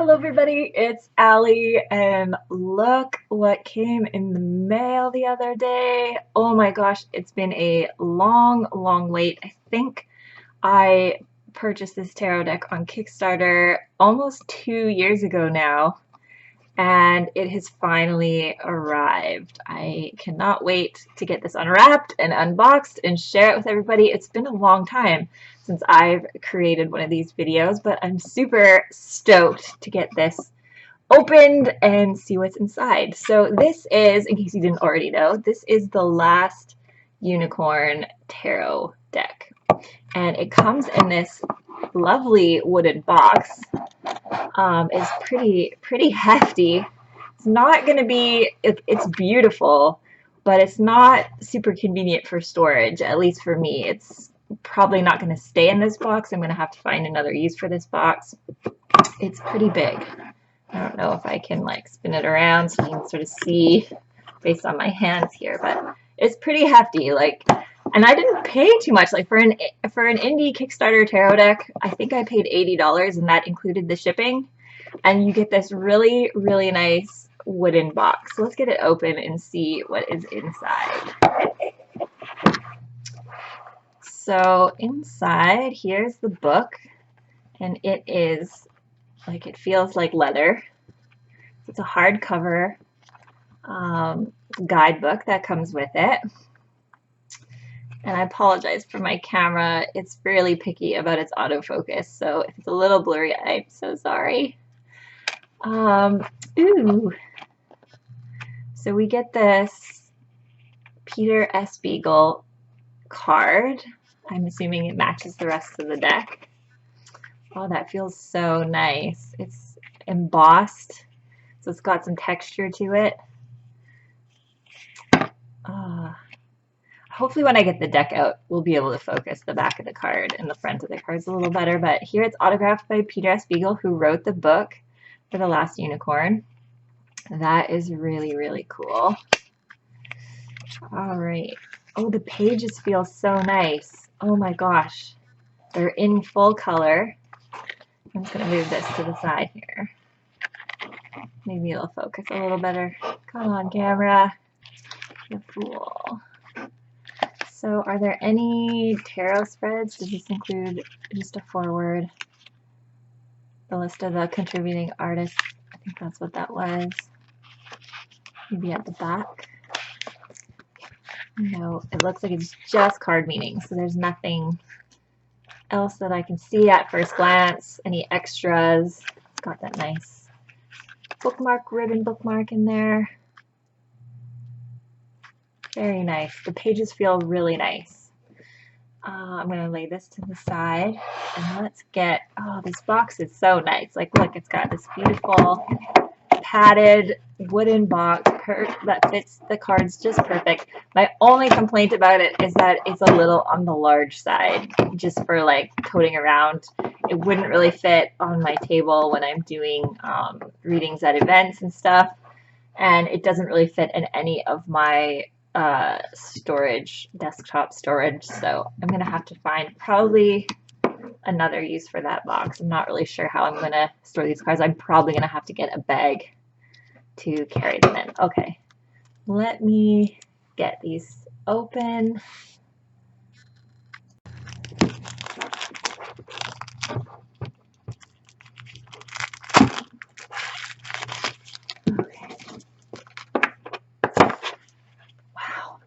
Hello everybody, it's Allie, and look what came in the mail the other day. Oh my gosh, it's been a long wait. I think I purchased this tarot deck on Kickstarter almost 2 years ago now, and it has finally arrived. I cannot wait to get this unwrapped and unboxed and share it with everybody. It's been a long time since I've created one of these videos, but I'm super stoked to get this opened and see what's inside. So this is, in case you didn't already know, this is the last unicorn tarot deck. And it comes in this lovely wooden box. It's pretty hefty. It's not going to be, it's beautiful, but it's not super convenient for storage, at least for me. It's probably not going to stay in this box. I'm going to have to find another use for this box. It's pretty big. I don't know if I can like spin it around so you can sort of see based on my hands here, but it's pretty hefty. Like, and I didn't pay too much. Like for an indie Kickstarter tarot deck, I think I paid $80, and that included the shipping. And you get this really nice wooden box. So let's get it open and see what is inside. So inside, here's the book, and it is like, it feels like leather. It's a hardcover guidebook that comes with it. And I apologize for my camera. It's fairly picky about its autofocus, so if it's a little blurry, I'm so sorry. Ooh. So we get this Peter S. Beagle card. I'm assuming it matches the rest of the deck. Oh, that feels so nice. It's embossed, so it's got some texture to it. Hopefully when I get the deck out, we'll be able to focus the back of the card and the front of the cards a little better. But here it's autographed by Peter S. Beagle, who wrote the book for The Last Unicorn. That is really cool. All right. Oh, the pages feel so nice. Oh my gosh. They're in full color. I'm just going to move this to the side here. Maybe it'll focus a little better. Come on, camera. You fool. So are there any tarot spreads? Does this include just a foreword? The list of the contributing artists. I think that's what that was. Maybe at the back. No, it looks like it's just card meanings. So there's nothing else that I can see at first glance. Any extras? It's got that nice bookmark, ribbon bookmark in there. Very nice. The pages feel really nice. I'm going to lay this to the side, and let's get, oh, this box is so nice. Like, look, it's got this beautiful padded wooden box that fits the cards just perfect. My only complaint about it is that it's a little on the large side, just for like toting around. It wouldn't really fit on my table when I'm doing readings at events and stuff, and it doesn't really fit in any of my storage, desktop storage, so I'm gonna have to find probably another use for that box. I'm not really sure how I'm gonna store these cards. I'm probably gonna have to get a bag to carry them in. Okay, let me get these open.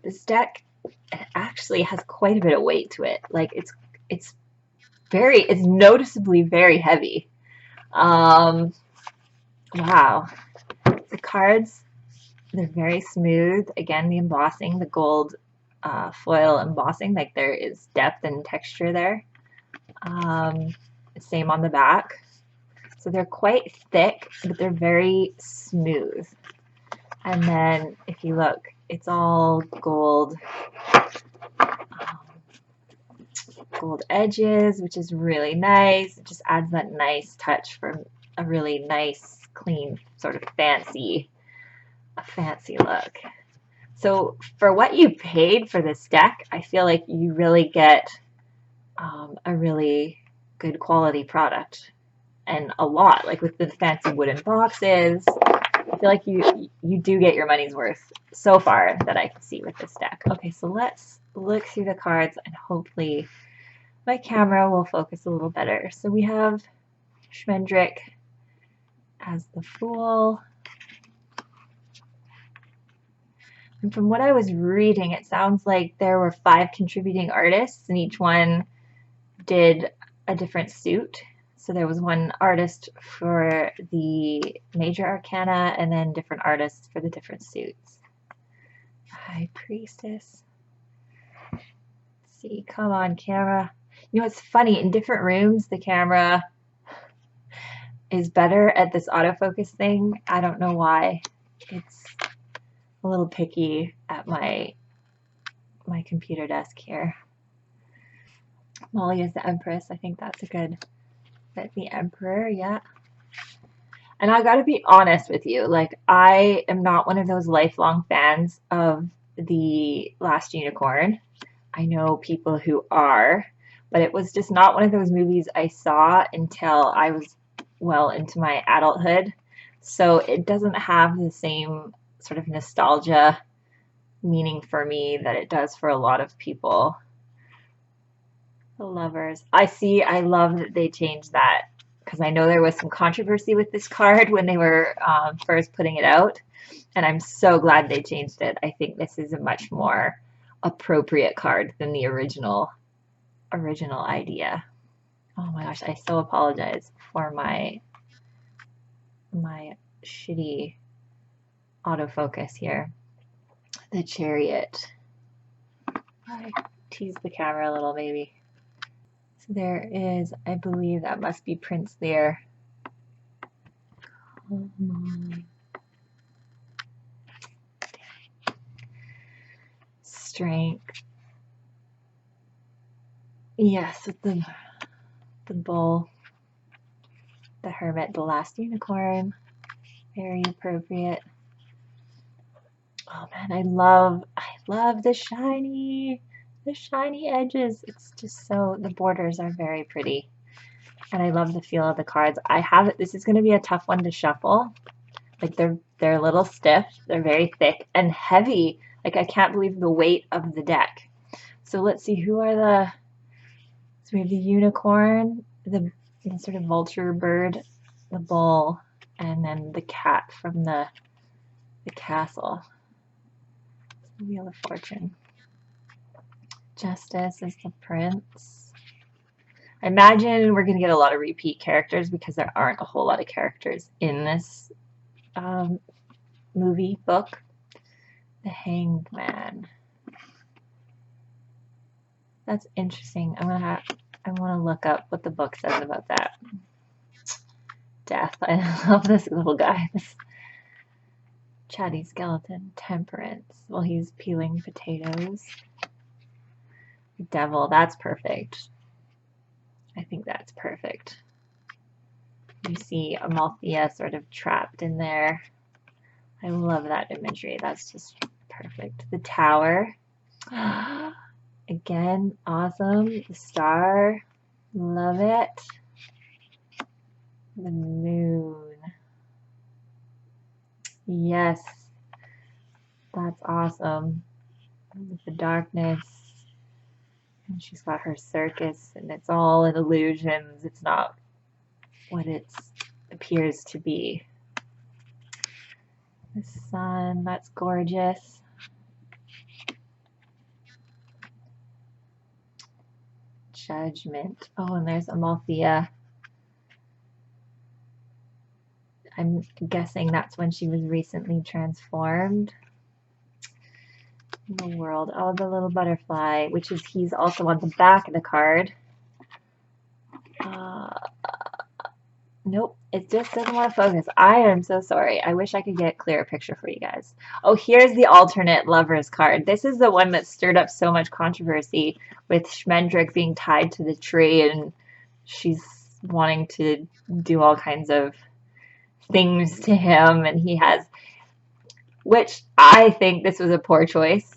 This deck actually has quite a bit of weight to it. Like it's noticeably very heavy. Wow. The cards, they're very smooth. Again, the embossing, the gold foil embossing, like there is depth and texture there. Same on the back. So they're quite thick, but they're very smooth. And then if you look, it's all gold, gold edges, which is really nice. It just adds that nice touch for a really nice, clean, sort of fancy look. So for what you paid for this deck, I feel like you really get a really good quality product. and a lot, like with the fancy wooden boxes. I feel like you do get your money's worth so far that I can see with this deck. Okay, so let's look through the cards and hopefully my camera will focus a little better. So we have Schmendrick as the Fool. And from what I was reading, it sounds like there were 5 contributing artists and each one did a different suit. So there was one artist for the major arcana and then different artists for the different suits. High Priestess. Let's see, come on, camera. You know, it's funny, in different rooms, the camera is better at this autofocus thing. I don't know why. It's a little picky at my computer desk here. Molly is the Empress. I think that's a good, that's the Emperor, yeah. And I gotta be honest with you, like I am not one of those lifelong fans of The Last Unicorn. I know people who are, but it was just not one of those movies I saw until I was well into my adulthood. So it doesn't have the same sort of nostalgia meaning for me that it does for a lot of people. The Lovers. I love that they changed that because I know there was some controversy with this card when they were first putting it out, and I'm so glad they changed it. I think this is a much more appropriate card than the original idea. Oh my gosh, I so apologize for my shitty autofocus here. The Chariot. I tease the camera a little, maybe. So there is, I believe that must be Prince Lear. Strength. Yes, with the Bull. The Hermit, the Last Unicorn. Very appropriate. Oh man, I love the shiny edges. It's just so, the borders are very pretty. And I love the feel of the cards. I have it, this is going to be a tough one to shuffle. Like they're a little stiff, they're very thick and heavy. Like I can't believe the weight of the deck. So let's see, who are the, so we have the unicorn, the sort of vulture bird, the bull, and then the cat from the castle. Wheel of Fortune. Justice is the prince. I imagine we're going to get a lot of repeat characters because there aren't a whole lot of characters in this movie book. The Hanged Man. That's interesting. I want to look up what the book says about that. Death. I love this little guy. This chatty skeleton. Temperance. Well, he's peeling potatoes. Devil. That's perfect. I think that's perfect. You see Amalthea sort of trapped in there. I love that imagery. That's just perfect. The Tower. Again, awesome. The Star. Love it. The Moon. Yes. That's awesome. The Darkness. And she's got her circus, and it's all in illusions. It's not what it appears to be. The Sun, that's gorgeous. Judgment. Oh, and there's Amalthea. I'm guessing that's when she was recently transformed. The World. Oh, the little butterfly, which is, he's also on the back of the card. Nope, it just doesn't want to focus. I am so sorry. I wish I could get a clearer picture for you guys. Oh, here's the alternate Lovers card. This is the one that stirred up so much controversy with Schmendrick being tied to the tree, and she's wanting to do all kinds of things to him, and he has, which I think this was a poor choice.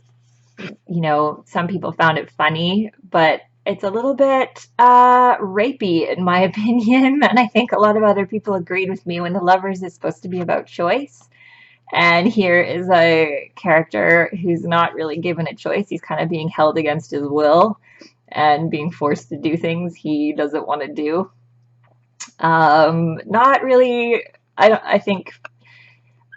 You know, some people found it funny, but it's a little bit rapey in my opinion, and I think a lot of other people agreed with me when the Lovers is supposed to be about choice. And here is a character who's not really given a choice. He's kind of being held against his will and being forced to do things he doesn't want to do. Not really. I think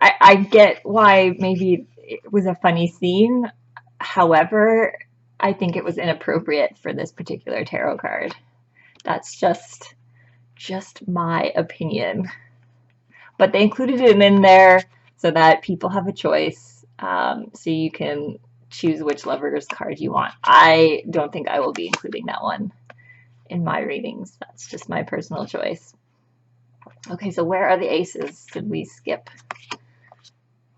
I get why maybe it was a funny scene. However, I think it was inappropriate for this particular tarot card. That's just my opinion. But they included it in there so that people have a choice, so you can choose which Lovers card you want. I don't think I will be including that one in my readings. That's just my personal choice. Okay, so where are the aces? Did we skip?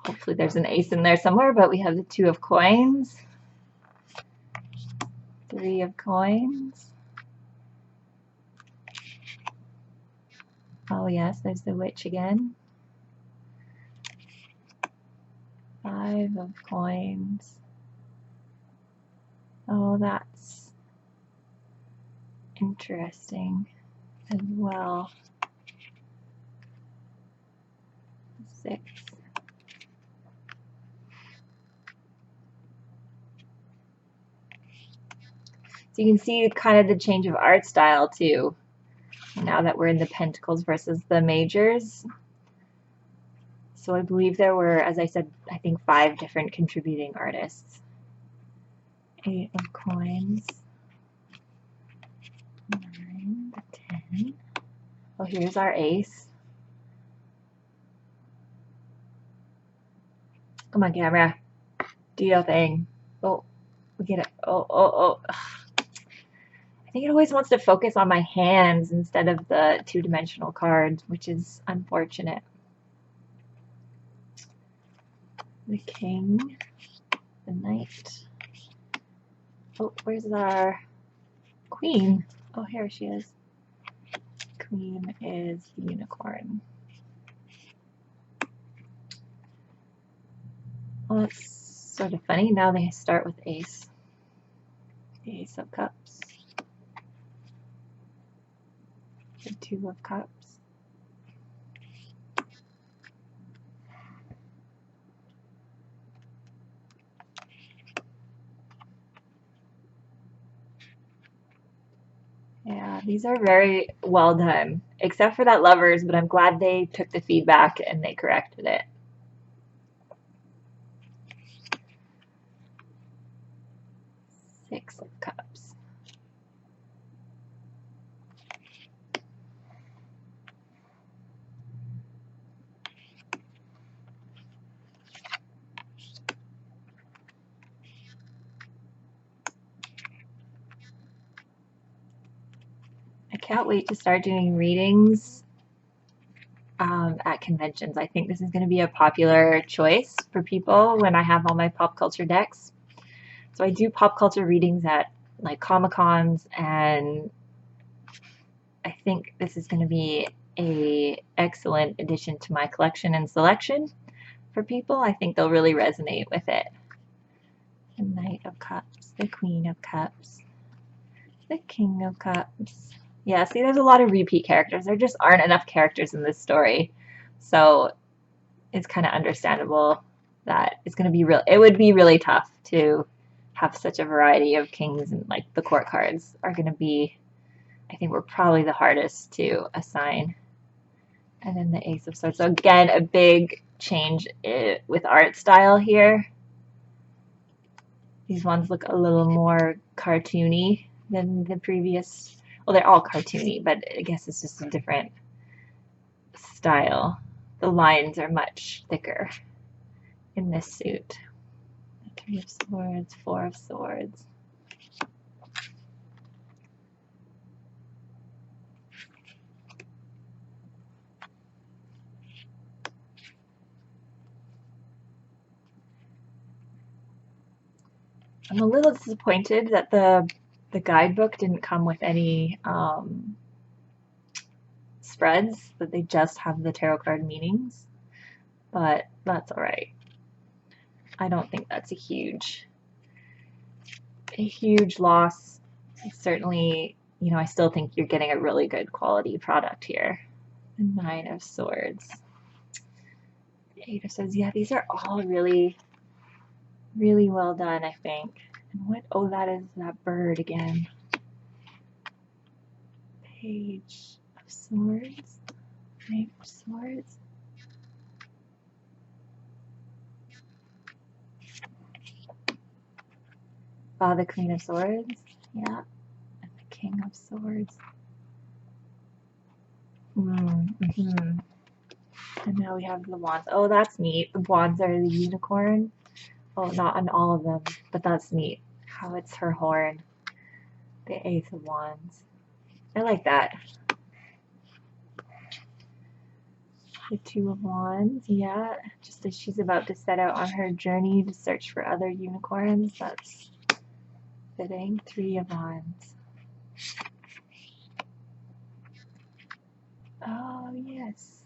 Hopefully there's an ace in there somewhere, but we have the 2 of coins, 3 of coins. Oh yes, there's the witch again. 5 of coins. Oh, that's interesting as well. 6. So you can see kind of the change of art style too, now that we're in the Pentacles versus the Majors. So I believe there were, as I said, I think 5 different contributing artists. 8 of coins. 9, 10. Oh, here's our ace. Come on, camera. Do your thing. Oh, we get it. Oh. I think it always wants to focus on my hands instead of the 2-dimensional cards, which is unfortunate. The King, the Knight. Oh, where's our Queen? Oh, here she is. Queen is the Unicorn. Well, that's sort of funny. Now they start with Ace. The Ace of Cups. The 2 of Cups. Yeah, these are very well done, except for that Lovers, but I'm glad they took the feedback and they corrected it. Six of Cups. I can't wait to start doing readings at conventions. I think this is going to be a popular choice for people when I have all my pop culture decks. So I do pop culture readings at like Comic-Cons, and I think this is going to be an excellent addition to my collection and selection for people. I think they'll really resonate with it. The Knight of Cups, the Queen of Cups, the King of Cups. Yeah, see, there's a lot of repeat characters. There just aren't enough characters in this story. So it's kind of understandable that it's going to be real. It would be really tough to have such a variety of kings, and like the court cards are going to be, I think we're probably the hardest to assign. And then the Ace of Swords. So again, a big change with art style here. These ones look a little more cartoony than the previous. Well, they're all cartoony, but I guess it's just a different style. The lines are much thicker in this suit. 3 of Swords, 4 of Swords. I'm a little disappointed that the guidebook didn't come with any spreads, that they just have the tarot card meanings, but that's all right. I don't think that's a huge loss. certainly, you know, I still think you're getting a really good quality product here. The Nine of Swords. Eight of Swords. Yeah, these are all really, really well done, I think. And what? Oh, that is that bird again. Page of Swords. Knight of Swords. Oh, the Queen of Swords. Yeah. And the King of Swords. Mm-hmm. And now we have the wands. Oh, that's neat. The wands are the unicorn. Oh, not on all of them, but that's neat. How it's her horn. The Ace of Wands. I like that. The Two of Wands, yeah. Just as she's about to set out on her journey to search for other unicorns. That's fitting. Three of Wands. Oh, yes.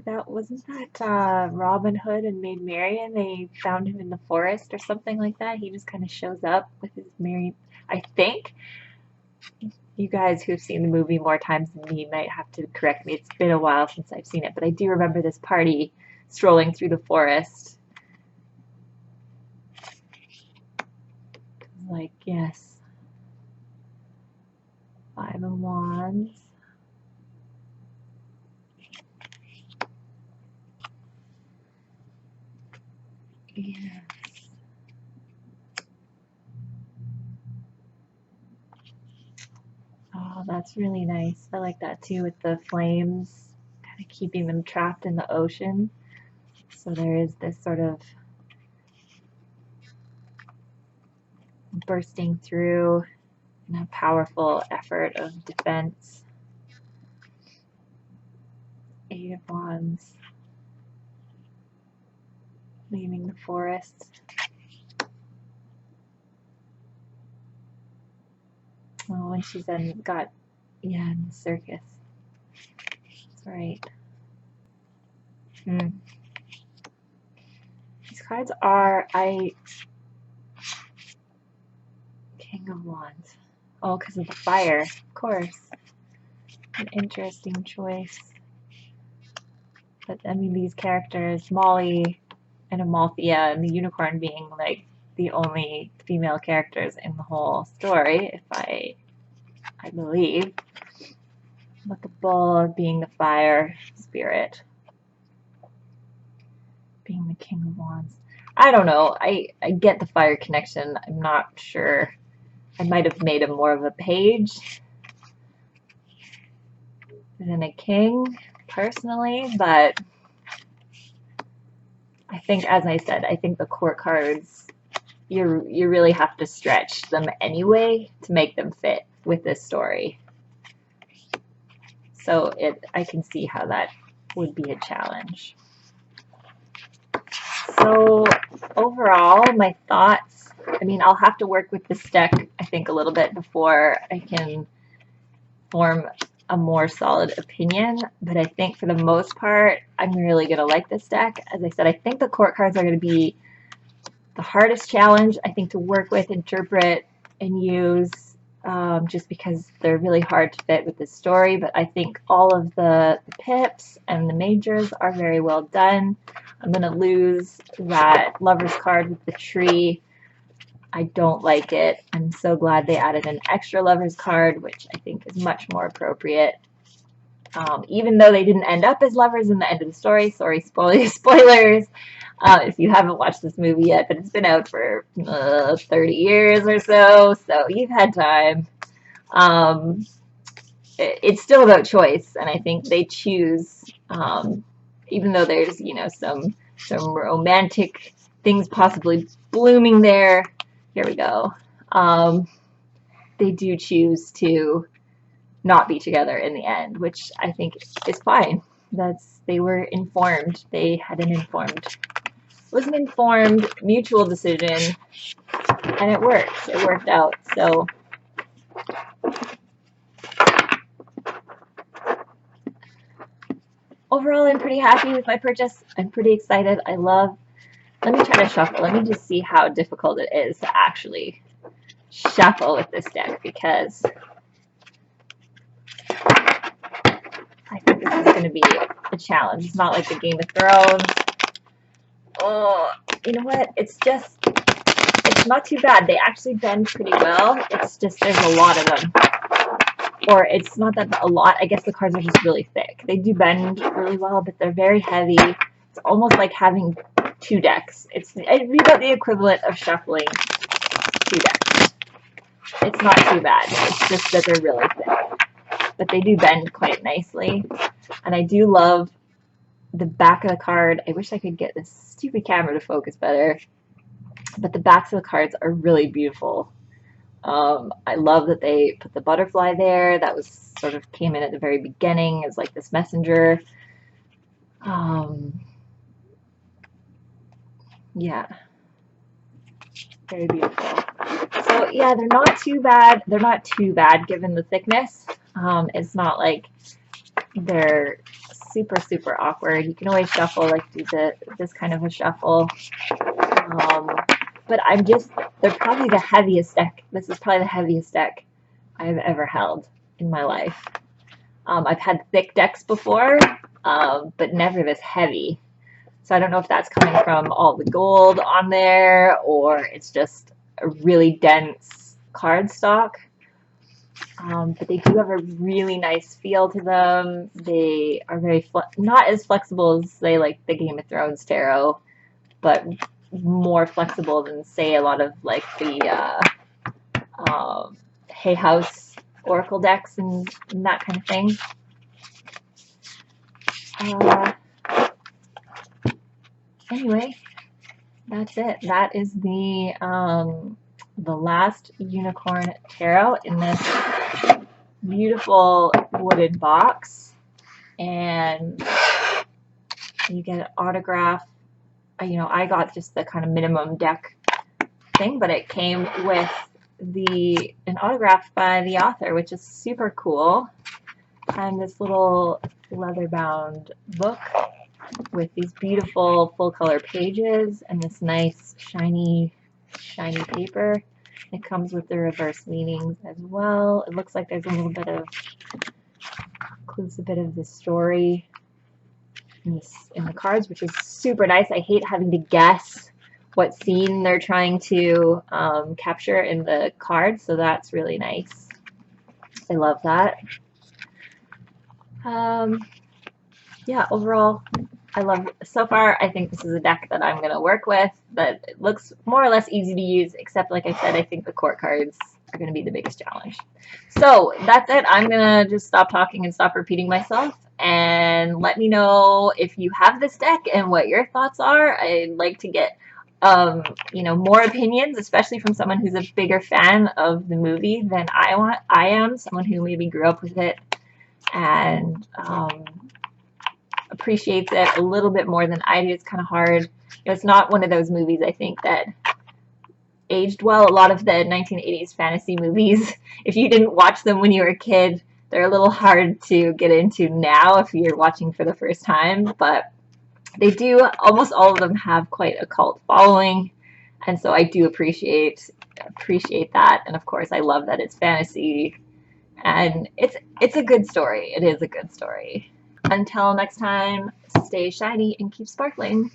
That wasn't that Robin Hood and Maid Marian. They found him in the forest or something like that. He just kind of shows up with his merry. I think you guys who've seen the movie more times than me might have to correct me. It's been a while since I've seen it, but I do remember this party strolling through the forest. Like, yes. Five of Wands. Yes. Oh, that's really nice. I like that too with the flames, kind of keeping them trapped in the ocean. So there is this sort of bursting through and a powerful effort of defense. Eight of Wands. Leaving the forest. Oh, and she's then got, yeah, in the circus. That's right. Hmm. These cards are, King of Wands. Oh, because of the fire, of course. An interesting choice. But I mean, these characters, Molly and Amalthea, and the unicorn being like the only female characters in the whole story, if I believe. But the bull being the fire spirit, being the King of Wands. I don't know. I get the fire connection. I'm not sure. I might have made him more of a page than a king, personally, but I think, as I said, I think the court cards, you really have to stretch them anyway to make them fit with this story. So I can see how that would be a challenge. So overall, my thoughts, I mean, I'll have to work with this deck, I think, a little bit before I can form a more solid opinion, but I think for the most part, I'm really going to like this deck. As I said, I think the court cards are going to be the hardest challenge, I think, to work with, interpret, and use, just because they're really hard to fit with this story. But I think all of the pips and the majors are very well done. I'm going to lose that Lover's card with the tree. I don't like it. I'm so glad they added an extra Lover's card, which I think is much more appropriate. Even though they didn't end up as lovers in the end of the story. Sorry, spoilers. If you haven't watched this movie yet, but it's been out for 30 years or so, so you've had time. It's still about choice, and I think they choose, even though there's, you know, some romantic things possibly blooming there. Here we go. They do choose to not be together in the end, which I think is fine. They were informed. They had an informed, it was an informed mutual decision, and it worked. It worked out. So overall, I'm pretty happy with my purchase. I'm pretty excited. I love let me try to shuffle. Let me just see how difficult it is to actually shuffle with this deck, because I think this is going to be a challenge. It's not like the Game of Thrones. Oh, you know what? It's not too bad. They actually bend pretty well. It's just there's a lot of them. Or it's not that a lot. I guess the cards are just really thick. They do bend really well, but they're very heavy. It's almost like having two decks. It'd be about the equivalent of shuffling two decks. It's not too bad. It's just that they're really thick. But they do bend quite nicely. And I do love the back of the card. I wish I could get this stupid camera to focus better. But the backs of the cards are really beautiful. I love that they put the butterfly there. That was sort of came in at the very beginning as like this messenger. Yeah, very beautiful. So yeah, they're not too bad. They're not too bad given the thickness. It's not like they're super awkward. You can always shuffle, like do this kind of a shuffle. But they're probably the heaviest deck. This is probably the heaviest deck I've ever held in my life. I've had thick decks before, but never this heavy. So I don't know if that's coming from all the gold on there, or it's just a really dense card stock. But they do have a really nice feel to them. They are very not as flexible as, say, like the Game of Thrones tarot, but more flexible than, say, a lot of like the Hay House Oracle decks and that kind of thing. Anyway, that's it. That is the last Unicorn Tarot in this beautiful wooden box, and you get an autograph. You know, I got just the kind of minimum deck thing, but it came with an autograph by the author, which is super cool, and this little leather-bound book with these beautiful full-color pages and this nice shiny paper. It comes with the reverse leanings as well. It looks like there's a little bit of, includes a bit of the story in the cards, which is super nice. I hate having to guess what scene they're trying to capture in the cards, so that's really nice. I love that. Yeah, overall, I love it. So far, I think this is a deck that I'm going to work with, that it looks more or less easy to use, except, like I said, I think the court cards are going to be the biggest challenge. So that's it. I'm going to just stop talking and stop repeating myself, and let me know if you have this deck and what your thoughts are. I'd like to get you know, more opinions, especially from someone who's a bigger fan of the movie than I am, someone who maybe grew up with it and appreciates it a little bit more than I do. It's kind of hard. You know, it's not one of those movies, I think, that aged well. A lot of the 1980s fantasy movies, if you didn't watch them when you were a kid, they're a little hard to get into now if you're watching for the first time, but they do, almost all of them have quite a cult following, and so I do appreciate that. And of course, I love that it's fantasy, and it's a good story. It is a good story. Until next time, stay shiny and keep sparkling.